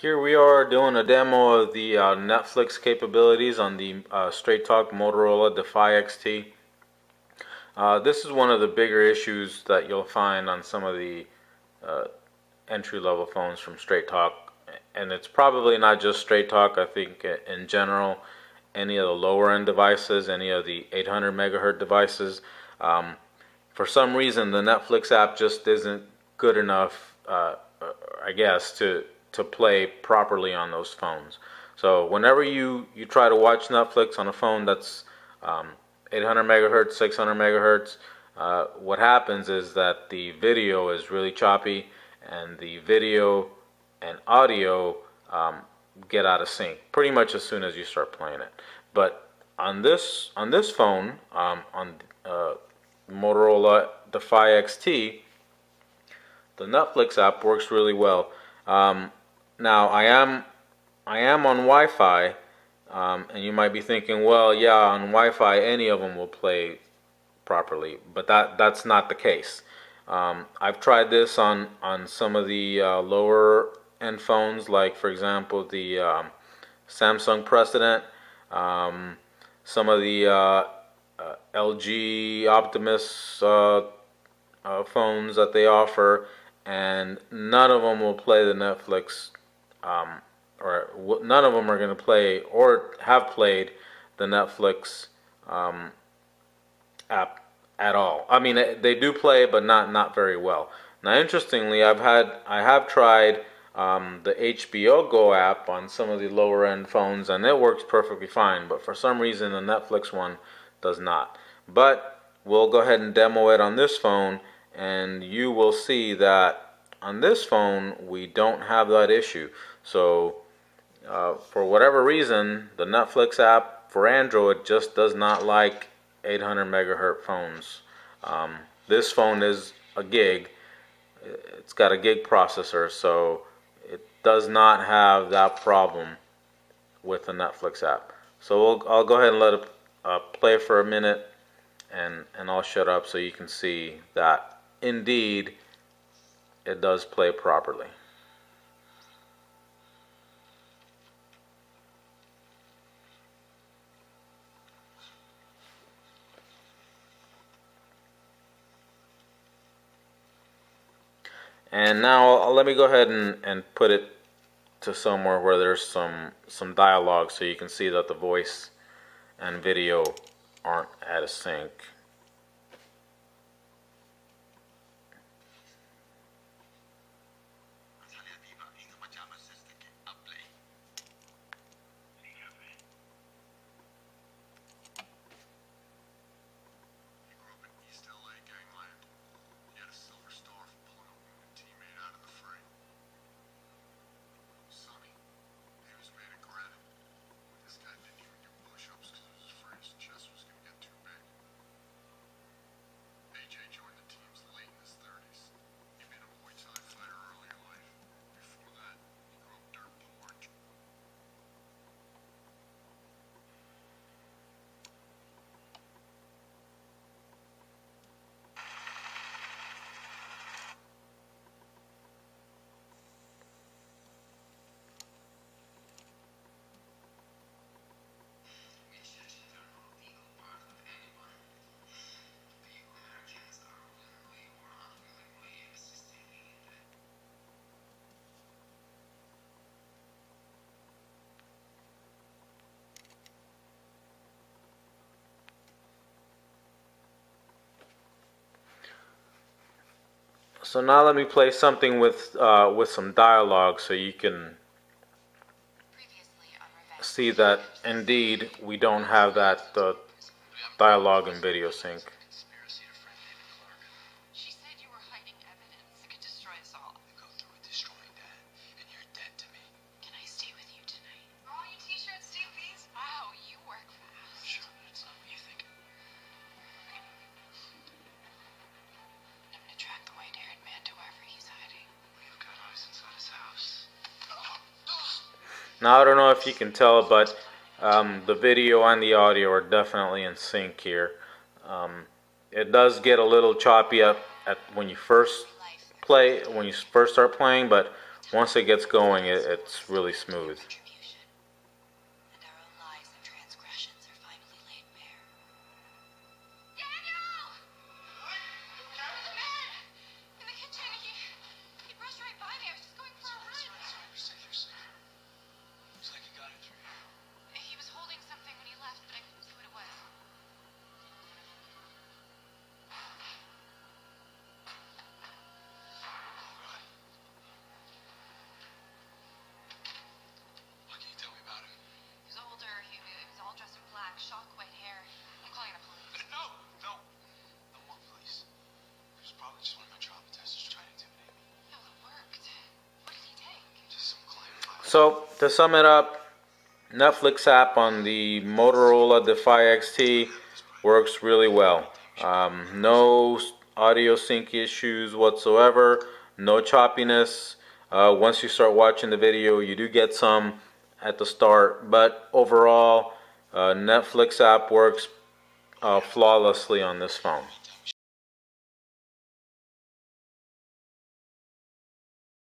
Here we are doing a demo of the Netflix capabilities on the Straight Talk Motorola Defy XT. This is one of the bigger issues that you'll find on some of the entry-level phones from Straight Talk, and it's probably not just Straight Talk. I think in general, any of the lower-end devices, any of the 800 megahertz devices, for some reason the Netflix app just isn't good enough, I guess, to play properly on those phones. So whenever you try to watch Netflix on a phone that's 800 megahertz, 600 megahertz, what happens is that the video is really choppy, and the video and audio get out of sync pretty much as soon as you start playing it. But on this phone, on Motorola Defy XT, the Netflix app works really well. Now I am on Wi-Fi, and you might be thinking, well, yeah, on Wi-Fi any of them will play properly, but that's not the case. I've tried this on some of the lower end phones, like for example the Samsung Precedent, some of the LG Optimus phones that they offer, and none of them will play the Netflix, or none of them are going to play or have played the Netflix app at all. I mean, they do play, but not very well. Now, interestingly, I have tried the HBO Go app on some of the lower end phones, and it works perfectly fine. But for some reason, the Netflix one does not. But we'll go ahead and demo it on this phone, and you will see that on this phone we don't have that issue. So for whatever reason, the Netflix app for Android just does not like 800 megahertz phones. This phone is a gig. It's got a gig processor, so it does not have that problem with the Netflix app. So I'll go ahead and let it play for a minute, and I'll shut up so you can see that indeed it does play properly. And now let me go ahead and put it to somewhere where there's some dialogue, so you can see that the voice and video aren't out of sync. So now let me play something with some dialogue, so you can see that indeed we don't have that dialogue and video sync. Now, I don't know if you can tell, but the video and the audio are definitely in sync here. It does get a little choppy at when you first start playing, but once it gets going, it's really smooth. Shock white hair. I'm calling the police. No, no. No more police. It was probably just one of my trauma tests trying to intimidate me. Yeah, well, it worked. What did he take? Just some clear. So, to sum it up, Netflix app on the Motorola Defy XT works really well. No audio sync issues whatsoever. No choppiness. Once you start watching the video, you do get some at the start, but overall, Netflix app works flawlessly on this phone.